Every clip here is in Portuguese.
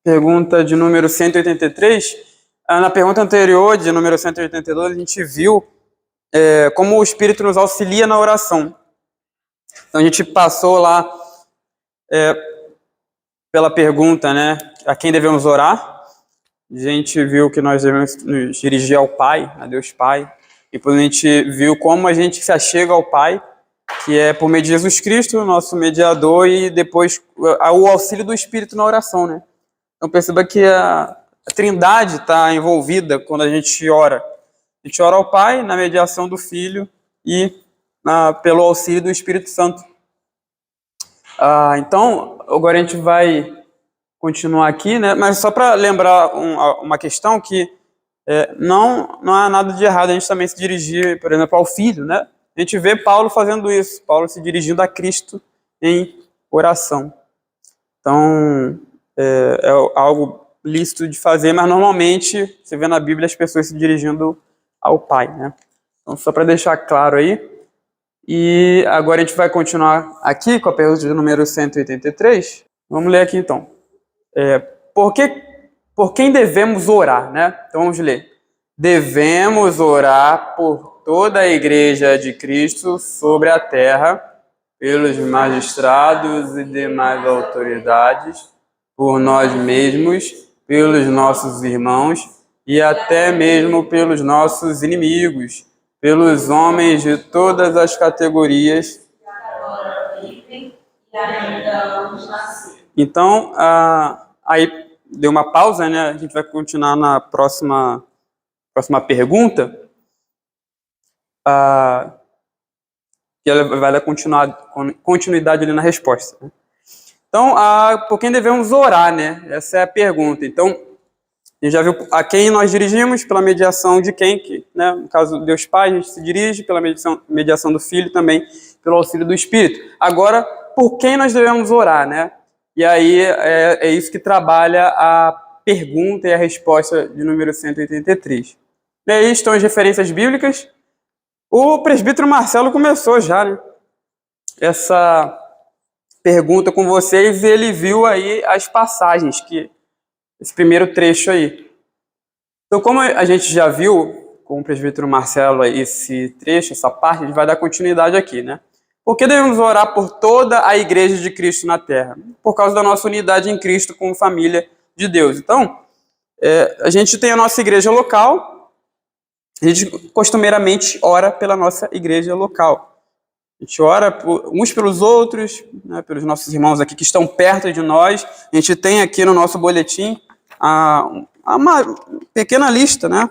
pergunta de número 183. Na pergunta anterior, de número 182, a gente viu como o Espírito nos auxilia na oração. Então a gente passou lá pela pergunta, né, a quem devemos orar. A gente viu que nós devemos nos dirigir ao Pai, a Deus Pai. E depois a gente viu como a gente se achega ao Pai, que é por meio de Jesus Cristo, nosso mediador, e depois o auxílio do Espírito na oração, né? Então perceba que a Trindade está envolvida quando a gente ora. A gente ora ao Pai, na mediação do Filho e pelo auxílio do Espírito Santo. Então, agora a gente vai continuar aqui, né? Mas só para lembrar uma questão que não há nada de errado a gente também se dirigir, por exemplo, ao Filho, né? A gente vê Paulo fazendo isso, Paulo se dirigindo a Cristo em oração. Então, é algo lícito de fazer, mas normalmente você vê na Bíblia as pessoas se dirigindo ao Pai, né? Então, só para deixar claro aí. E agora a gente vai continuar aqui com a pergunta de número 183. Vamos ler aqui então. Por quem devemos orar, né? Então vamos ler. Devemos orar por toda a Igreja de Cristo sobre a terra, pelos magistrados e demais autoridades, por nós mesmos, pelos nossos irmãos e até mesmo pelos nossos inimigos, pelos homens de todas as categorias. Então, aí deu uma pausa, né? A gente vai continuar na próxima pergunta. Que ela vai dar continuidade ali na resposta, né? Então, por quem devemos orar, né? Essa é a pergunta. Então, a gente já viu a quem nós dirigimos, pela mediação de quem, né? No caso, Deus Pai, a gente se dirige pela mediação do Filho, também pelo auxílio do Espírito. Agora, por quem nós devemos orar, né? E aí é isso que trabalha a pergunta e a resposta de número 183. E aí estão as referências bíblicas. O presbítero Marcelo começou já, né, essa pergunta com vocês, e ele viu aí as passagens, esse primeiro trecho aí. Então, como a gente já viu com o presbítero Marcelo esse trecho, essa parte, a gente vai dar continuidade aqui, né? Por que devemos orar por toda a Igreja de Cristo na Terra? Por causa da nossa unidade em Cristo como família de Deus. Então, a gente tem a nossa igreja local, a gente costumeiramente ora pela nossa igreja local. A gente ora uns pelos outros, né, pelos nossos irmãos aqui que estão perto de nós. A gente tem aqui no nosso boletim uma pequena lista, né,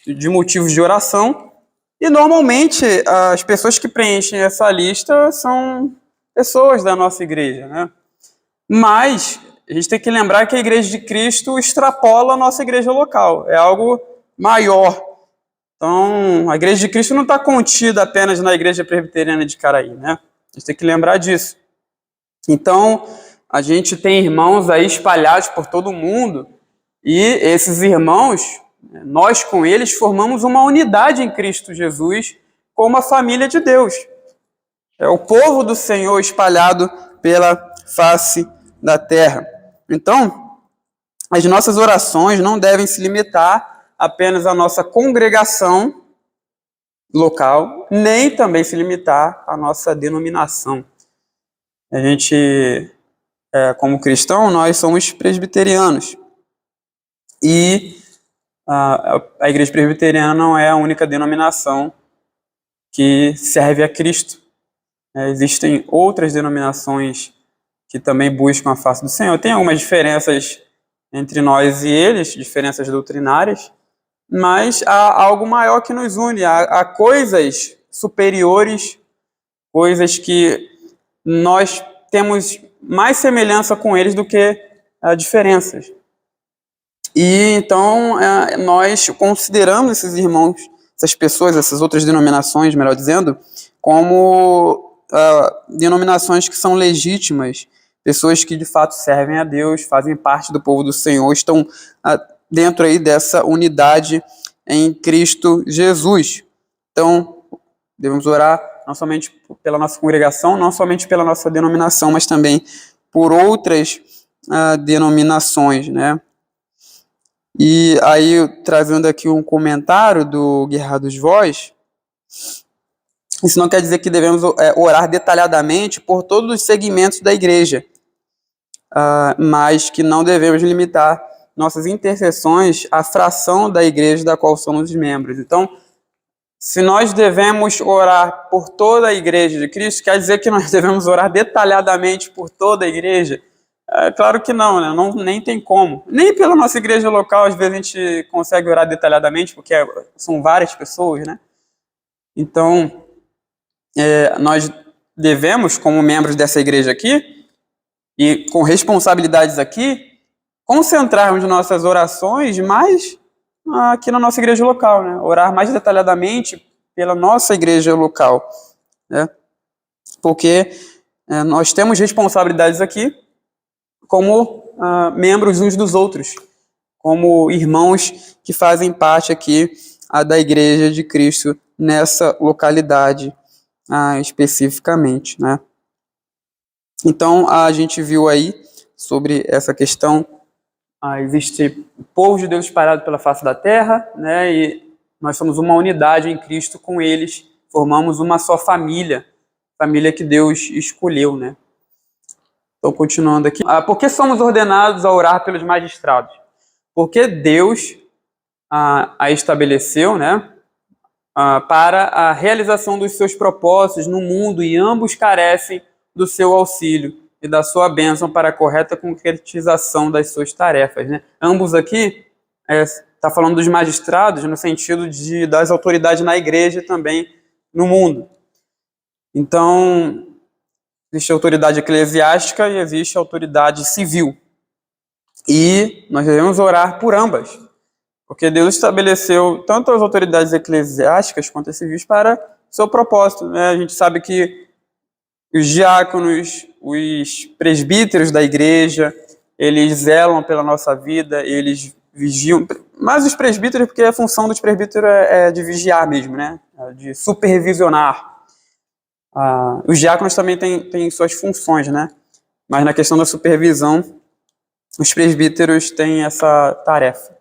de motivos de oração. E normalmente as pessoas que preenchem essa lista são pessoas da nossa igreja, né? Mas a gente tem que lembrar que a Igreja de Cristo extrapola a nossa igreja local, é algo maior. Então, a Igreja de Cristo não está contida apenas na Igreja Presbiteriana de Caraí, né? A gente tem que lembrar disso. Então, a gente tem irmãos aí espalhados por todo o mundo, e esses irmãos, nós com eles formamos uma unidade em Cristo Jesus como a família de Deus. É o povo do Senhor espalhado pela face da terra. Então, as nossas orações não devem se limitar apenas à nossa congregação local, nem também se limitar à nossa denominação. A gente, como cristão, nós somos presbiterianos. E a Igreja Presbiteriana não é a única denominação que serve a Cristo. Existem outras denominações que também buscam a face do Senhor. Tem algumas diferenças entre nós e eles, diferenças doutrinárias, mas há algo maior que nos une, há coisas superiores, coisas que nós temos mais semelhança com eles do que diferenças. E então nós consideramos esses irmãos, essas pessoas, essas outras denominações, melhor dizendo, como denominações que são legítimas, pessoas que de fato servem a Deus, fazem parte do povo do Senhor, estão dentro aí dessa unidade em Cristo Jesus. Então, devemos orar não somente pela nossa congregação, não somente pela nossa denominação, mas também por outras denominações, né? E aí, trazendo aqui um comentário do Gerhardus Voss, isso não quer dizer que devemos orar detalhadamente por todos os segmentos da igreja, mas que não devemos limitar nossas intercessões à fração da igreja da qual somos membros. Então, se nós devemos orar por toda a igreja de Cristo, quer dizer que nós devemos orar detalhadamente por toda a igreja? Claro que não, né? Não, nem tem como. Nem pela nossa igreja local, às vezes a gente consegue orar detalhadamente, porque são várias pessoas, né? Então, nós devemos, como membros dessa igreja aqui, e com responsabilidades aqui, concentrarmos nossas orações mais aqui na nossa igreja local, né? Orar mais detalhadamente pela nossa igreja local, né? Porque nós temos responsabilidades aqui como membros uns dos outros, como irmãos que fazem parte aqui da igreja de Cristo nessa localidade especificamente, né? Então, a gente viu aí sobre essa questão. Existe o povo de Deus espalhado pela face da terra, né? E nós somos uma unidade em Cristo com eles, formamos uma só família, família que Deus escolheu, né? Então, continuando aqui. Por que somos ordenados a orar pelos magistrados? Porque Deus a estabeleceu, né? Para a realização dos seus propósitos no mundo, e ambos carecem do seu auxílio e da sua bênção para a correta concretização das suas tarefas, né? Ambos aqui está falando dos magistrados no sentido das autoridades na igreja e também no mundo. Então, existe a autoridade eclesiástica e existe a autoridade civil. E nós devemos orar por ambas, porque Deus estabeleceu tanto as autoridades eclesiásticas quanto as civis para seu propósito, né? A gente sabe que os diáconos, os presbíteros da igreja, eles zelam pela nossa vida, eles vigiam. Mas os presbíteros, porque a função dos presbíteros é de vigiar mesmo, né? De supervisionar. Os diáconos também têm suas funções, né? Mas na questão da supervisão, os presbíteros têm essa tarefa.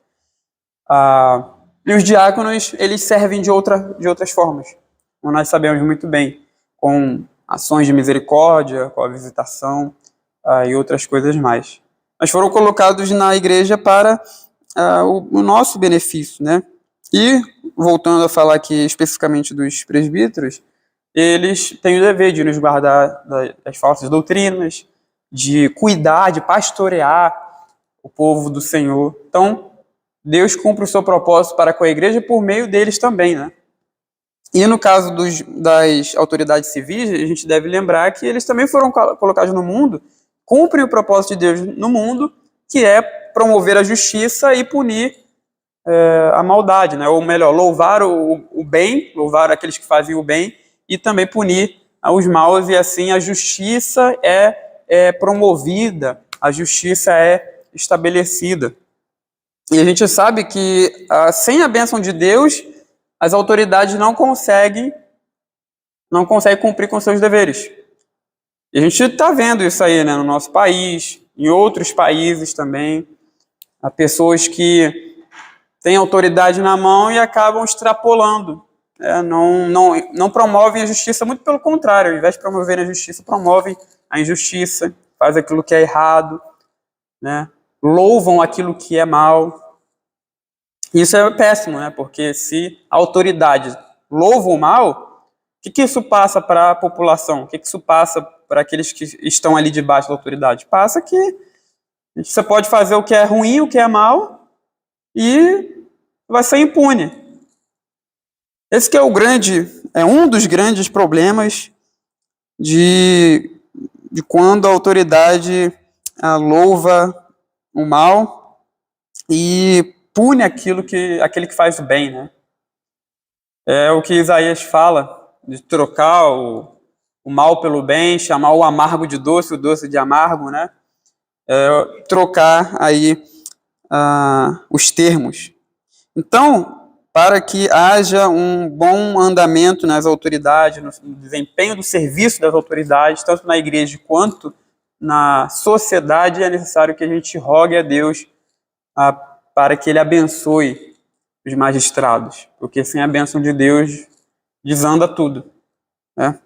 E os diáconos, eles servem de outras formas, como nós sabemos muito bem, com ações de misericórdia, com a visitação e outras coisas mais. Mas foram colocados na igreja para o nosso benefício, né? E, voltando a falar aqui especificamente dos presbíteros, eles têm o dever de nos guardar das falsas doutrinas, de cuidar, de pastorear o povo do Senhor. Então, Deus cumpre o seu propósito para com a igreja por meio deles também, né? E no caso das autoridades civis, a gente deve lembrar que eles também foram colocados no mundo, cumprem o propósito de Deus no mundo, que é promover a justiça e punir a maldade, né? Ou melhor, louvar o bem, louvar aqueles que fazem o bem, e também punir os maus, e assim a justiça é promovida, a justiça é estabelecida. E a gente sabe que sem a bênção de Deus, as autoridades não conseguem cumprir com seus deveres. E a gente está vendo isso aí, né, no nosso país, em outros países também. Há pessoas que têm autoridade na mão e acabam extrapolando. Não promovem a justiça, muito pelo contrário. Ao invés de promoverem a justiça, promovem a injustiça, fazem aquilo que é errado, né? Louvam aquilo que é mal. Isso é péssimo, né? Porque se a autoridade louva o mal, o que isso passa para a população? O que isso passa para aqueles que estão ali debaixo da autoridade? Passa que você pode fazer o que é ruim, o que é mal, e vai ser impune. Esse que é um dos grandes problemas de quando a autoridade louva o mal e pune aquele que faz o bem, né? É o que Isaías fala, de trocar o mal pelo bem, chamar o amargo de doce, o doce de amargo, né? Trocar aí os termos. Então, para que haja um bom andamento nas autoridades, no desempenho do serviço das autoridades, tanto na igreja quanto na sociedade, é necessário que a gente rogue a Deus para que Ele abençoe os magistrados, porque sem a bênção de Deus desanda tudo, né?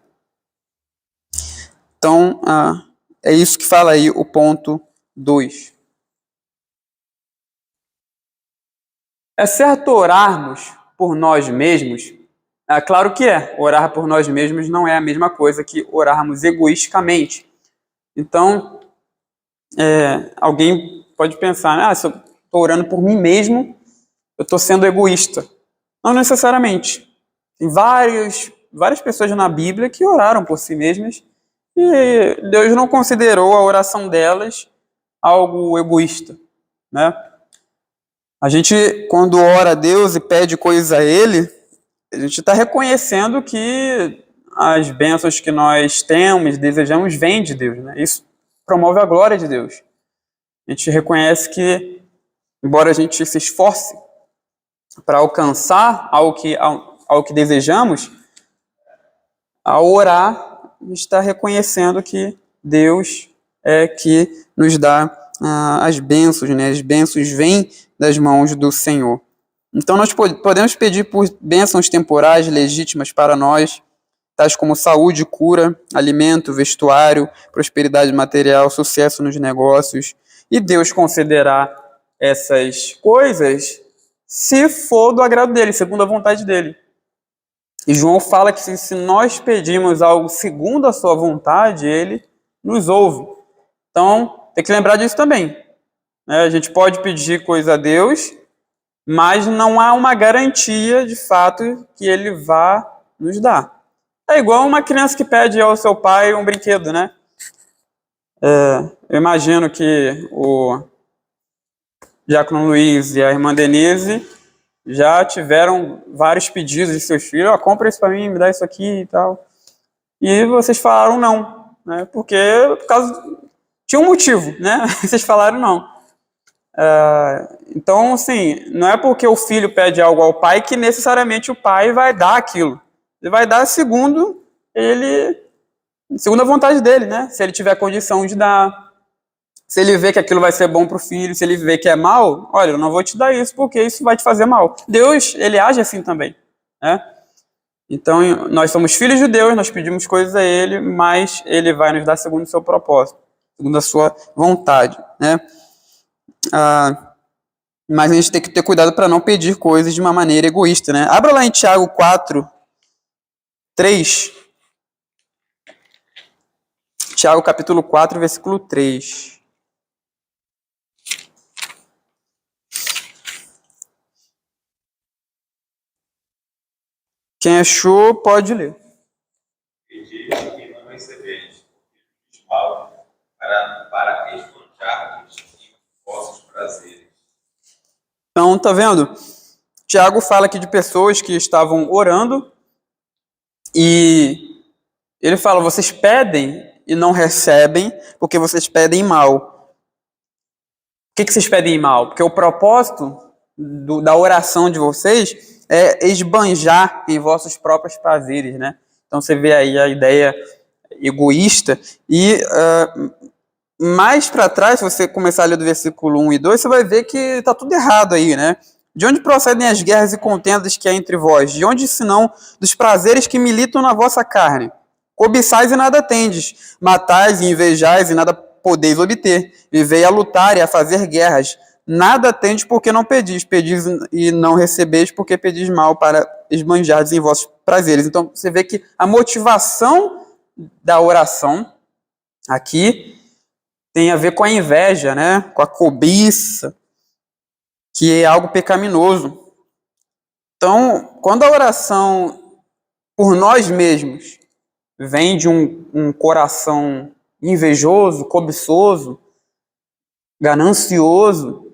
Então, é isso que fala aí o ponto 2. É certo orarmos por nós mesmos? Claro que é. Orar por nós mesmos não é a mesma coisa que orarmos egoisticamente. Então, alguém pode pensar, se eu estou orando por mim mesmo, eu estou sendo egoísta. Não necessariamente. Tem várias pessoas na Bíblia que oraram por si mesmas e Deus não considerou a oração delas algo egoísta, né? A gente, quando ora a Deus e pede coisas a Ele, a gente está reconhecendo que as bênçãos que nós temos, desejamos, vêm de Deus, né? Isso promove a glória de Deus. A gente reconhece que, embora a gente se esforce para alcançar ao que desejamos, ao orar, a gente está reconhecendo que Deus é que nos dá as bênçãos, né? As bênçãos vêm das mãos do Senhor. Então nós podemos pedir por bênçãos temporais legítimas para nós, tais como saúde, cura, alimento, vestuário, prosperidade material, sucesso nos negócios, e Deus concederá essas coisas se for do agrado dele, segundo a vontade dele. E João fala que se nós pedimos algo segundo a sua vontade, ele nos ouve. Então, tem que lembrar disso também. A gente pode pedir coisa a Deus, mas não há uma garantia de fato que ele vá nos dar. É igual uma criança que pede ao seu pai um brinquedo, né? Eu imagino que o Diácono Luiz e a irmã Denise já tiveram vários pedidos de seus filhos, compra isso para mim, me dá isso aqui e tal. E vocês falaram não, né? Porque por causa tinha um motivo, né? Vocês falaram não. Então, assim, não é porque o filho pede algo ao pai que necessariamente o pai vai dar aquilo. Ele vai dar segundo a vontade dele, né? Se ele tiver condição de dar. Se ele vê que aquilo vai ser bom para o filho, se ele vê que é mal, olha, eu não vou te dar isso porque isso vai te fazer mal. Deus, ele age assim também, né? Então, nós somos filhos de Deus, nós pedimos coisas a ele, mas ele vai nos dar segundo o seu propósito, segundo a sua vontade, né? Mas a gente tem que ter cuidado para não pedir coisas de uma maneira egoísta, né? Abra lá em Tiago 4, 3. Tiago capítulo 4, versículo 3. Quem achou, pode ler. Pedir e não recebeis, mal para esbanjar-lhes vossos prazeres. Então, tá vendo? Tiago fala aqui de pessoas que estavam orando e ele fala, vocês pedem e não recebem porque vocês pedem mal. Por que vocês pedem mal? Porque o propósito da oração de vocês é esbanjar em vossos próprios prazeres, né? Então você vê aí a ideia egoísta e mais para trás, se você começar a ler do versículo 1 e 2, você vai ver que está tudo errado aí, né? De onde procedem as guerras e contendas que há entre vós? De onde, senão, dos prazeres que militam na vossa carne? Cobiçais e nada tendes, matais e invejais e nada podeis obter. Vivei a lutar e a fazer guerras. Nada tendes porque não pedis. Pedis e não recebeis porque pedis mal para esbanjardes em vossos prazeres. Então, você vê que a motivação da oração aqui tem a ver com a inveja, né? Com a cobiça, que é algo pecaminoso. Então, quando a oração por nós mesmos vem de um coração invejoso, cobiçoso, ganancioso,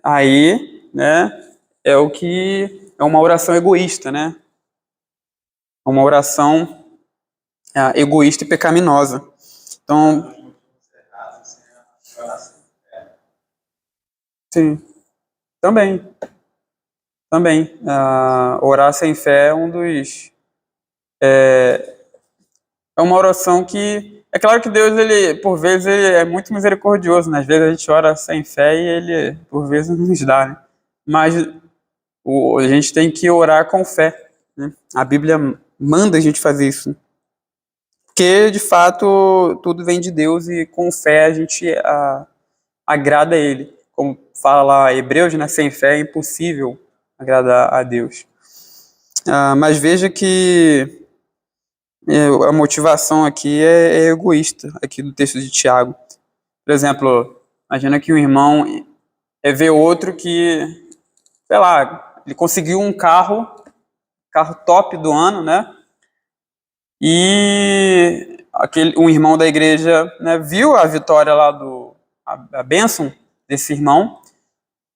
aí, né, é o que é uma oração egoísta, né? É uma oração egoísta e pecaminosa. Então, sim, também. Orar sem fé é uma oração que É claro que Deus, ele, por vezes, ele é muito misericordioso, né? Às vezes a gente ora sem fé e ele, por vezes, não nos dá, né? Mas a gente tem que orar com fé, né? A Bíblia manda a gente fazer isso. Porque, de fato, tudo vem de Deus e com fé a gente agrada a Ele. Como fala lá Hebreus, né? Sem fé é impossível agradar a Deus. Mas veja que a motivação aqui é egoísta, aqui do texto de Tiago. Por exemplo, imagina que um irmão vê outro que, sei lá, ele conseguiu um carro top do ano, né? E um irmão da igreja, né, viu a vitória lá a bênção desse irmão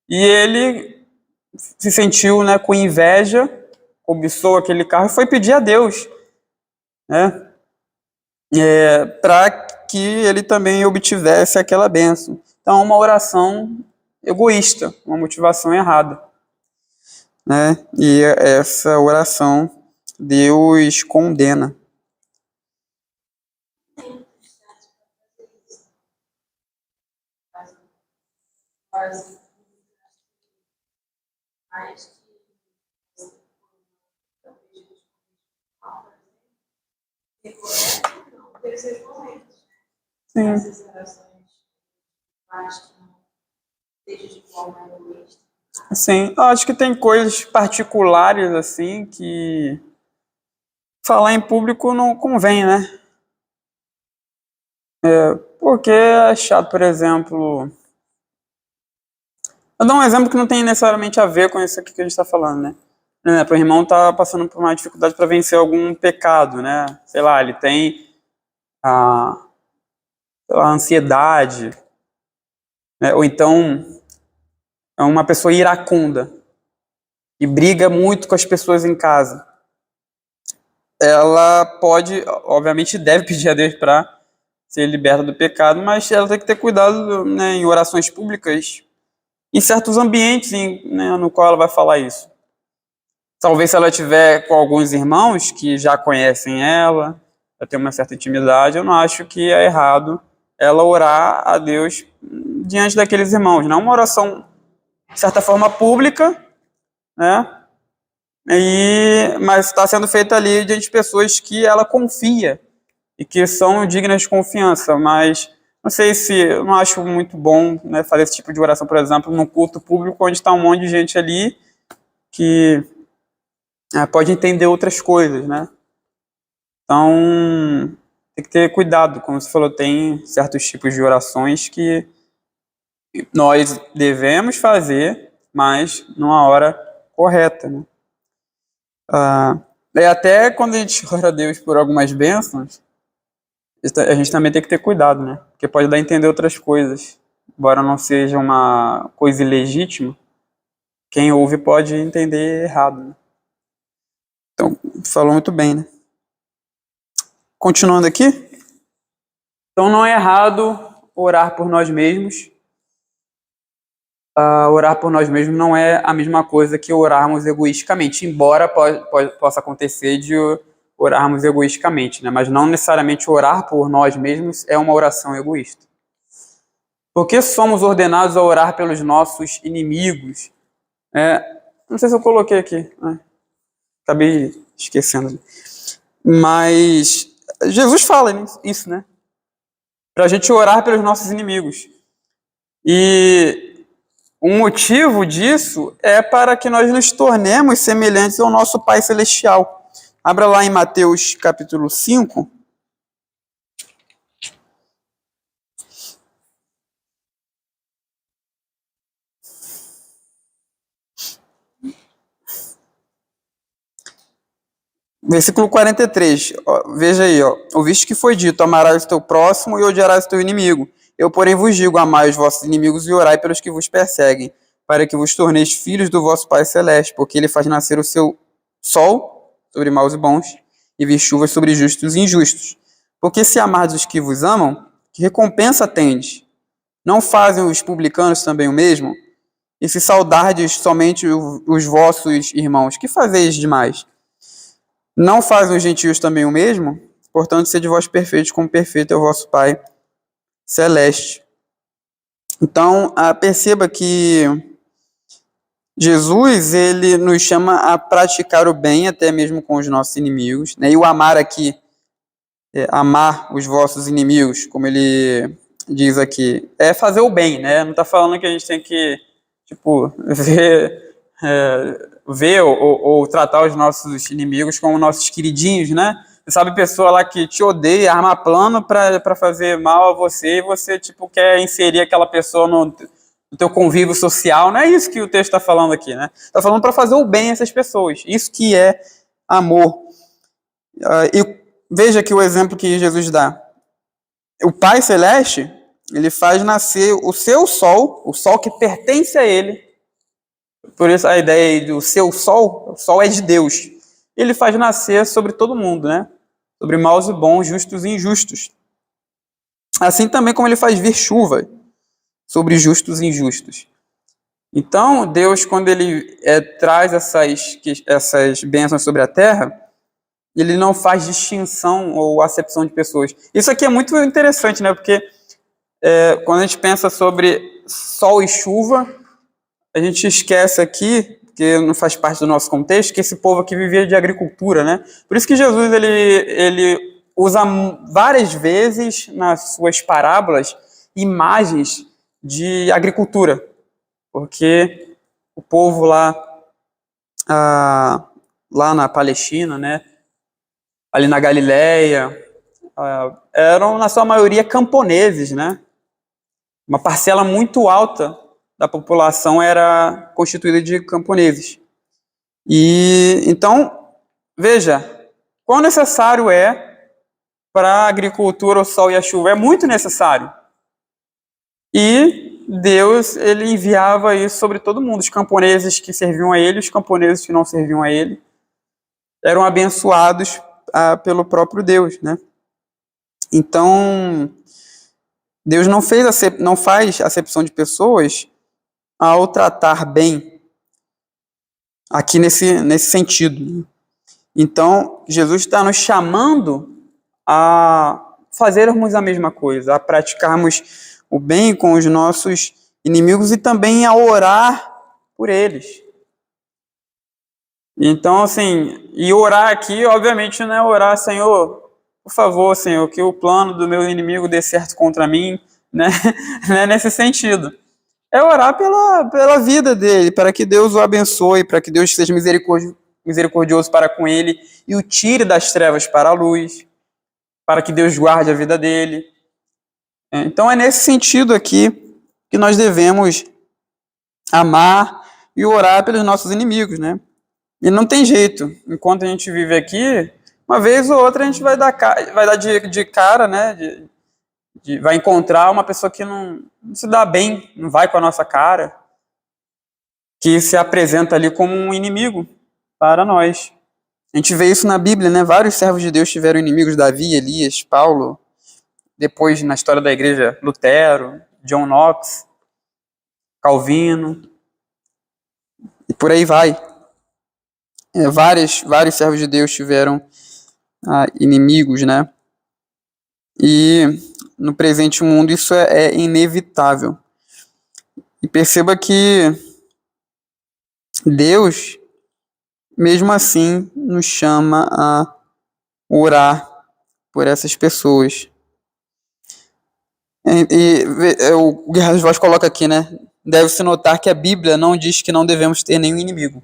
e ele se sentiu, né, com inveja, cobiçou aquele carro e foi pedir a Deus, né, para que ele também obtivesse aquela bênção. Então, uma oração egoísta, uma motivação errada, né? E essa oração Deus condena. Sim. Sim, eu acho que tem coisas particulares assim que falar em público não convém, né? Porque é chato, por exemplo. Vou dar um exemplo que não tem necessariamente a ver com isso aqui que a gente está falando, né? Por exemplo, o irmão está passando por uma dificuldade para vencer algum pecado, né? Sei lá, ele tem ansiedade, né? Ou então é uma pessoa iracunda e briga muito com as pessoas em casa. Ela pode, obviamente, deve pedir a Deus para ser liberta do pecado, mas ela tem que ter cuidado, né, em orações públicas, em certos ambientes, né, no qual ela vai falar isso. Talvez se ela tiver com alguns irmãos que já conhecem ela, já tem uma certa intimidade, eu não acho que é errado ela orar a Deus diante daqueles irmãos. Não uma oração, de certa forma, pública, né? Mas está sendo feita ali diante de pessoas que ela confia e que são dignas de confiança. Mas não sei se eu não acho muito bom, né, fazer esse tipo de oração, por exemplo, num culto público onde está um monte de gente ali que pode entender outras coisas, né? Então tem que ter cuidado, como você falou, tem certos tipos de orações que nós devemos fazer, mas numa hora correta, né? Até quando a gente ora a Deus por algumas bênçãos, a gente também tem que ter cuidado, né? Porque pode dar a entender outras coisas. Embora não seja uma coisa ilegítima, quem ouve pode entender errado, né? Então, falou muito bem, né? Continuando aqui. Então, não é errado orar por nós mesmos. Orar por nós mesmos não é a mesma coisa que orarmos egoisticamente, embora possa acontecer de orarmos egoisticamente, né? Mas não necessariamente orar por nós mesmos é uma oração egoísta. Porque somos ordenados a orar pelos nossos inimigos. Não sei se eu coloquei aqui, né? Acabei esquecendo. Mas Jesus fala isso, né? Para a gente orar pelos nossos inimigos. E o motivo disso é para que nós nos tornemos semelhantes ao nosso Pai Celestial. Abra lá em Mateus capítulo 5. Versículo 43, veja aí, ouviste que foi dito, amarás o teu próximo e odiarás o teu inimigo. Eu, porém, vos digo, amai os vossos inimigos e orai pelos que vos perseguem, para que vos torneis filhos do vosso Pai Celeste, porque ele faz nascer o seu sol sobre maus e bons, e vir chuvas sobre justos e injustos. Porque se amardes os que vos amam, que recompensa tendes? Não fazem os publicanos também o mesmo? E se saudardes somente os vossos irmãos, que fazeis demais? Não fazem os gentios também o mesmo? portanto, sede vós perfeitos, como perfeito é o vosso Pai celeste. Então, perceba que Jesus, ele nos chama a praticar o bem, até mesmo com os nossos inimigos, né? E o amar aqui, amar os vossos inimigos, como ele diz aqui, é fazer o bem, né? Não está falando que a gente tem que, tipo, ver ou tratar os nossos inimigos como nossos queridinhos, né? Você sabe, pessoa lá que te odeia, arma plano para fazer mal a você, e você, tipo, quer inserir aquela pessoa no teu convívio social. Não é isso que o texto está falando aqui, né? Está falando para fazer o bem a essas pessoas. Isso que é amor. E veja aqui o exemplo que Jesus dá. O Pai Celeste, ele faz nascer o seu sol, o sol que pertence a ele. Por isso a ideia aí do seu sol, o sol é de Deus. Ele faz nascer sobre todo mundo, né? Sobre maus e bons, justos e injustos. Assim também como ele faz vir chuva sobre justos e injustos. Então, Deus, quando ele traz essas bênçãos sobre a terra, ele não faz distinção ou acepção de pessoas. Isso aqui é muito interessante, né? Porque quando a gente pensa sobre sol e chuva, a gente esquece aqui, que não faz parte do nosso contexto, que esse povo aqui vivia de agricultura, né? Por isso que Jesus ele usa várias vezes nas suas parábolas imagens de agricultura, porque o povo lá na Palestina, né? Ali na Galileia, eram na sua maioria camponeses, né? Uma parcela muito alta da população era constituída de camponeses. E então, veja, quão necessário é para a agricultura o sol e a chuva? É muito necessário. E Deus, ele enviava isso sobre todo mundo. Os camponeses que serviam a ele, os camponeses que não serviam a ele, eram abençoados pelo próprio Deus, né? Então, Deus não faz acepção de pessoas ao tratar bem aqui nesse sentido. Então, Jesus está nos chamando a fazermos a mesma coisa, a praticarmos o bem com os nossos inimigos e também a orar por eles. Então, assim, e orar aqui, obviamente, não é orar, Senhor, por favor, Senhor, que o plano do meu inimigo dê certo contra mim, né? Não é nesse sentido. É orar pela vida dele, para que Deus o abençoe, para que Deus seja misericordioso para com ele e o tire das trevas para a luz, para que Deus guarde a vida dele. Então é nesse sentido aqui que nós devemos amar e orar pelos nossos inimigos, né? E não tem jeito. Enquanto a gente vive aqui, uma vez ou outra a gente vai dar de cara, né? Vai encontrar uma pessoa que não se dá bem, não vai com a nossa cara, que se apresenta ali como um inimigo para nós. A gente vê isso na Bíblia, né? Vários servos de Deus tiveram inimigos: Davi, Elias, Paulo, depois na história da igreja, Lutero, John Knox, Calvino, e por aí vai. Vários servos de Deus tiveram inimigos, né? E no presente mundo isso é inevitável. E perceba que Deus, mesmo assim, nos chama a orar por essas pessoas. E o Guerra dos Vozes coloca aqui, né? Deve-se notar que a Bíblia não diz que não devemos ter nenhum inimigo.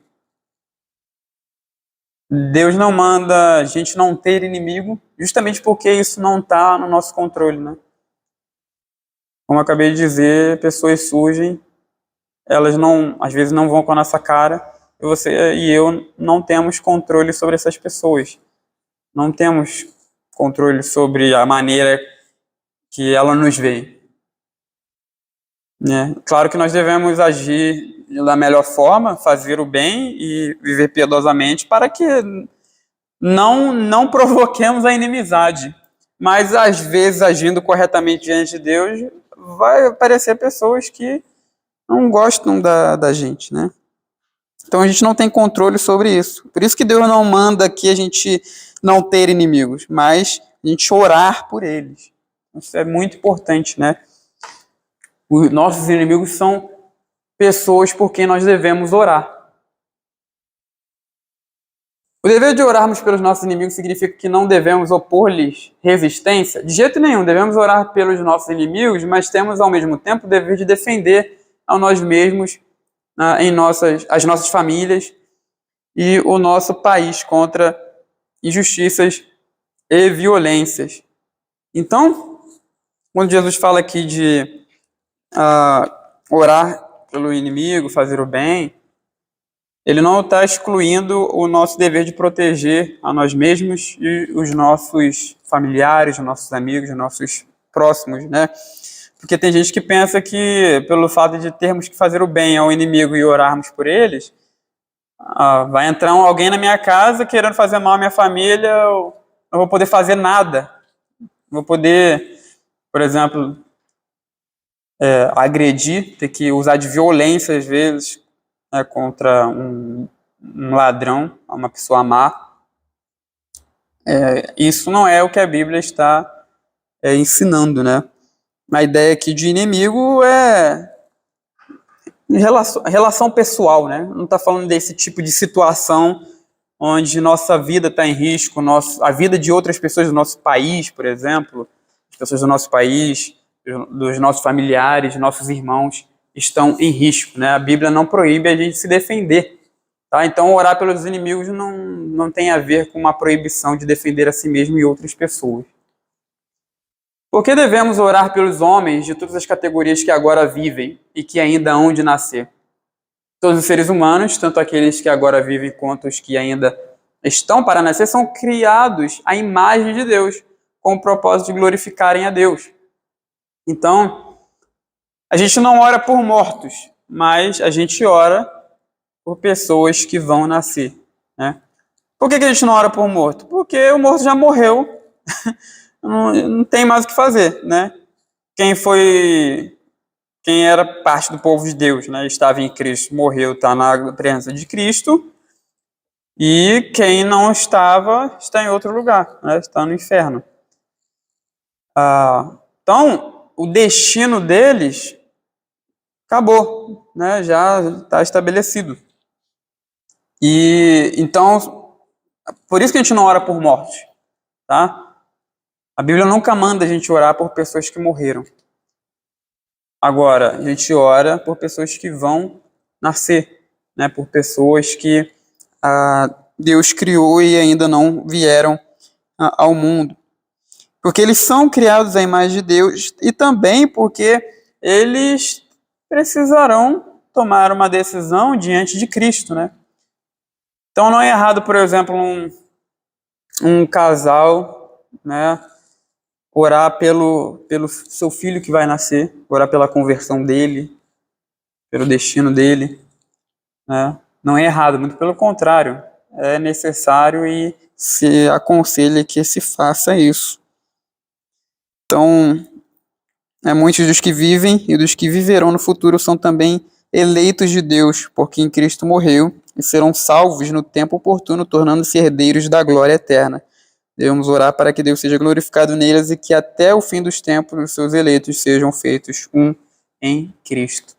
Deus não manda a gente não ter inimigo, justamente porque isso não está no nosso controle, né? Como eu acabei de dizer, pessoas surgem, elas às vezes não vão com a nossa cara, e você e eu não temos controle sobre essas pessoas. Não temos controle sobre a maneira que ela nos vê. Né? Claro que nós devemos agir da melhor forma, fazer o bem e viver piedosamente para que não provoquemos a inimizade. Mas, às vezes, agindo corretamente diante de Deus, vai aparecer pessoas que não gostam da gente, né? Então, a gente não tem controle sobre isso. Por isso que Deus não manda que a gente não ter inimigos, mas A gente orar por eles. Isso é muito importante, né? Os nossos inimigos são pessoas por quem nós devemos orar. O dever de orarmos pelos nossos inimigos significa que não devemos opor-lhes resistência? De jeito nenhum, devemos orar pelos nossos inimigos, mas temos ao mesmo tempo o dever de defender a nós mesmos, as nossas famílias e o nosso país contra injustiças e violências. Então, quando Jesus fala aqui de orar pelo inimigo, fazer o bem, ele não está excluindo o nosso dever de proteger a nós mesmos e os nossos familiares, os nossos amigos, os nossos próximos, né? Porque tem gente que pensa que, pelo fato de termos que fazer o bem ao inimigo e orarmos por eles, vai entrar alguém na minha casa querendo fazer mal à minha família, eu não vou poder fazer nada. Não vou poder, por exemplo, agredir, ter que usar de violência às vezes, contra um ladrão, uma pessoa má. Isso não é o que a Bíblia está ensinando, né? A ideia aqui de inimigo é relação pessoal, né? Não está falando desse tipo de situação onde nossa vida está em risco, a vida de outras pessoas do nosso país, por exemplo, as pessoas do nosso país, dos nossos familiares, nossos irmãos, estão em risco, né? A Bíblia não proíbe a gente se defender, tá? Então, orar pelos inimigos não tem a ver com uma proibição de defender a si mesmo e outras pessoas. Por que devemos orar pelos homens de todas as categorias que agora vivem e que ainda hão de nascer? Todos os seres humanos, tanto aqueles que agora vivem quanto os que ainda estão para nascer, são criados à imagem de Deus, com o propósito de glorificarem a Deus. Então, a gente não ora por mortos, mas a gente ora por pessoas que vão nascer, né? Por que a gente não ora por morto? Porque o morto já morreu, não tem mais o que fazer, né? Quem era parte do povo de Deus, né? Estava em Cristo, morreu, está na presença de Cristo, e quem não estava, está em outro lugar, né? Está no inferno. Então, o destino deles acabou, né? Já está estabelecido. E então, por isso que a gente não ora por morte, tá? A Bíblia nunca manda a gente orar por pessoas que morreram. Agora, a gente ora por pessoas que vão nascer, né? Por pessoas que Deus criou e ainda não vieram ao mundo. Porque eles são criados à imagem de Deus e também porque eles precisarão tomar uma decisão diante de Cristo, né? Então não é errado, por exemplo, um casal, né, orar pelo seu filho que vai nascer, orar pela conversão dele, pelo destino dele, né? Não é errado, muito pelo contrário, é necessário e se aconselha que se faça isso. Então, muitos dos que vivem e dos que viverão no futuro são também eleitos de Deus, por quem Cristo morreu, e serão salvos no tempo oportuno, tornando-se herdeiros da glória eterna. Devemos orar para que Deus seja glorificado neles e que até o fim dos tempos os seus eleitos sejam feitos um em Cristo.